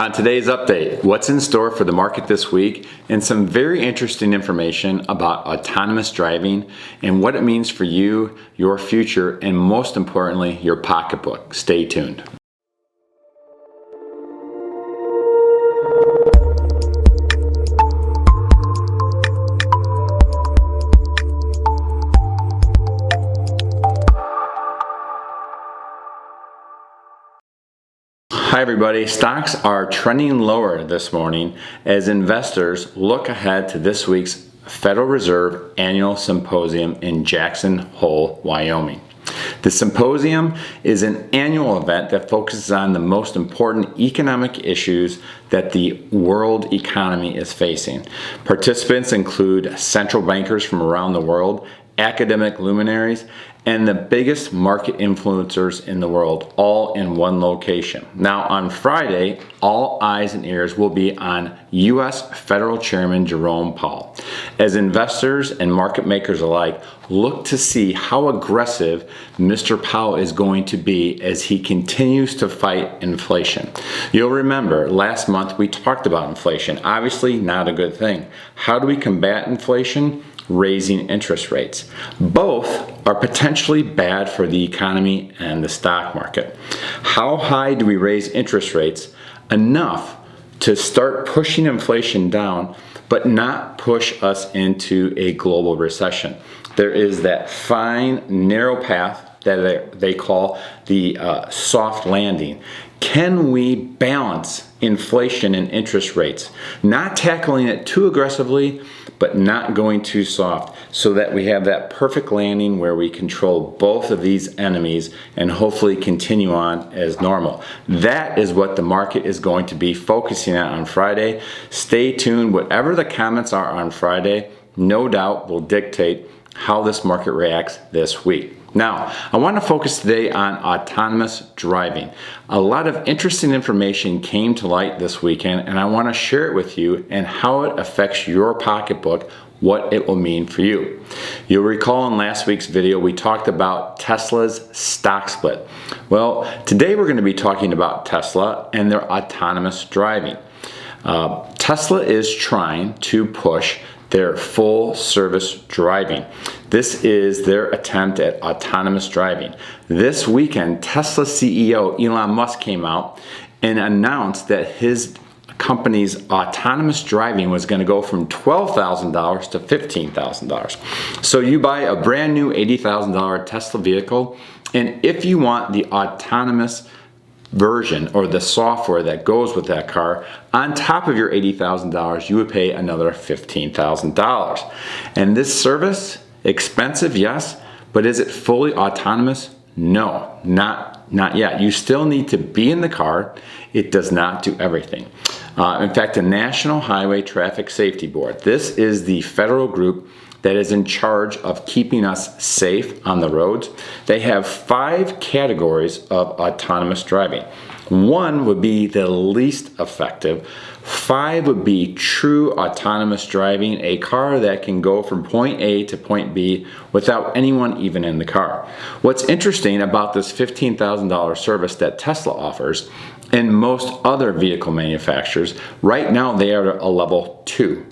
On today's update, what's in store for the market this week, and some very interesting information about autonomous driving and what it means for you, your future, and most importantly, your pocketbook. Stay tuned. Hi everybody, stocks are trending lower this morning as investors look ahead to this week's Federal Reserve Annual Symposium in Jackson Hole, Wyoming. The symposium is an annual event that focuses on the most important economic issues that the world economy is facing. Participants include central bankers from around the world, academic luminaries, and the biggest market influencers in the world, all in one location. Now on Friday, all eyes and ears will be on U.S. Federal Chairman Jerome Powell. As investors and market makers alike look to see how aggressive Mr. Powell is going to be as he continues to fight inflation. You'll remember last month we talked about inflation. Obviously not a good thing. How do we combat inflation? Raising interest rates. Both are potentially bad for the economy and the stock market. How high do we raise interest rates? Enough to start pushing inflation down, but not push us into a global recession. There is that fine, narrow path that they call the soft landing. Can we balance inflation and interest rates? Not tackling it too aggressively, but not going too soft, so that we have that perfect landing where we control both of these enemies and hopefully continue on as normal. That is what the market is going to be focusing on Friday. Stay tuned. Whatever the comments are on Friday, no doubt will dictate how this market reacts this week. Now, I want to focus today on autonomous driving. A lot of interesting information came to light this weekend, and I want to share it with you and how it affects your pocketbook, what it will mean for you. You'll recall in last week's video, we talked about Tesla's stock split. Well, today we're going to be talking about Tesla and their autonomous driving. Tesla is trying to push their full service driving. This is their attempt at autonomous driving. This weekend, Tesla CEO Elon Musk came out and announced that his company's autonomous driving was going to go from $12,000 to $15,000. So you buy a brand new $80,000 Tesla vehicle, and if you want the autonomous version or the software that goes with that car, on top of your $80,000, you would pay another $15,000. And this service, expensive, yes, but is it fully autonomous? No, not yet. You still need to be in the car. It does not do everything. In fact, the National Highway Traffic Safety Board, this is the federal group that is in charge of keeping us safe on the roads. They have 5 categories of autonomous driving. 1 would be the least effective. 5 would be true autonomous driving, a car that can go from point A to point B without anyone even in the car. What's interesting about this $15,000 service that Tesla offers and most other vehicle manufacturers, right now they are a level 2.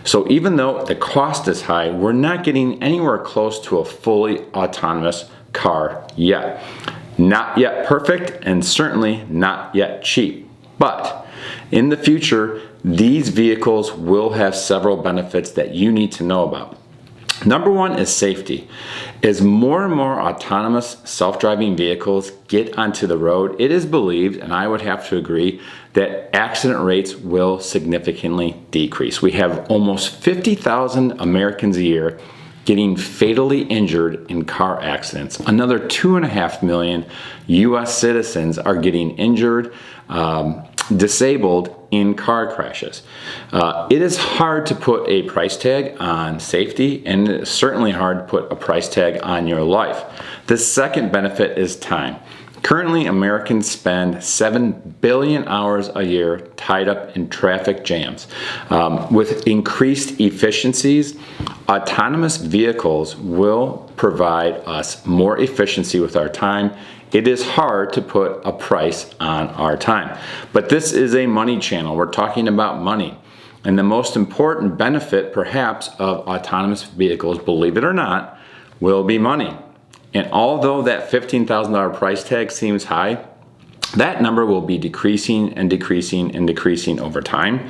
So even though the cost is high, we're not getting anywhere close to a fully autonomous car yet. Not yet perfect, and certainly not yet cheap. But in the future, these vehicles will have several benefits that you need to know about. Number 1 is safety. As more and more autonomous self-driving vehicles get onto the road, it is believed, and I would have to agree, that accident rates will significantly decrease. We have almost 50,000 Americans a year getting fatally injured in car accidents. Another 2.5 million U.S. citizens are getting injured, disabled in car crashes. It is hard to put a price tag on safety, and it's certainly hard to put a price tag on your life. The second benefit is time. Currently, Americans spend 7 billion hours a year tied up in traffic jams. With increased efficiencies, autonomous vehicles will provide us more efficiency with our time. It is hard to put a price on our time. But this is a money channel. We're talking about money. And the most important benefit, perhaps, of autonomous vehicles, believe it or not, will be money. And although that $15,000 price tag seems high, that number will be decreasing and decreasing and decreasing over time.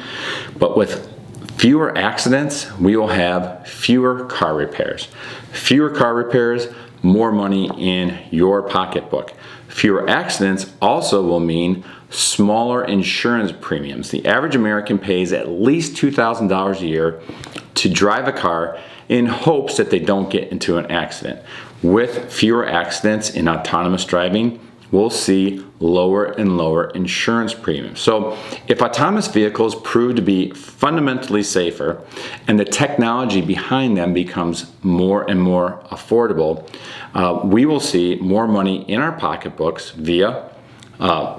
But with fewer accidents, we will have fewer car repairs. Fewer car repairs, more money in your pocketbook. Fewer accidents also will mean smaller insurance premiums. The average American pays at least $2,000 a year to drive a car in hopes that they don't get into an accident. With fewer accidents in autonomous driving, we'll see lower and lower insurance premiums. So if autonomous vehicles prove to be fundamentally safer and the technology behind them becomes more and more affordable, we will see more money in our pocketbooks via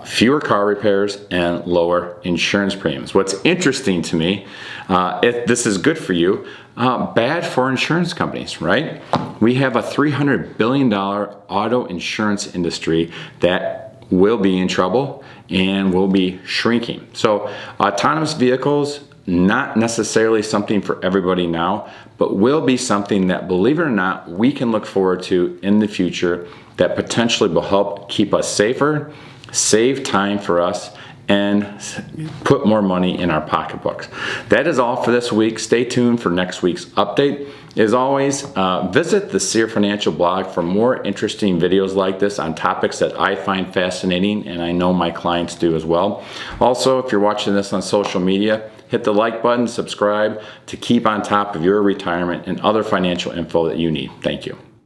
fewer car repairs and lower insurance premiums. What's interesting to me, if this is good for you, bad for insurance companies, right? We have a $300 billion auto insurance industry that will be in trouble and will be shrinking. So autonomous vehicles, not necessarily something for everybody now, but will be something that, believe it or not, we can look forward to in the future that potentially will help keep us safer, save time for us, and put more money in our pocketbooks. That is all for this week. Stay tuned for next week's update. As always, visit the Cyr Financial blog for more interesting videos like this on topics that I find fascinating, and I know my clients do as well. Also, if you're watching this on social media, hit the like button, subscribe to keep on top of your retirement and other financial info that you need. Thank you.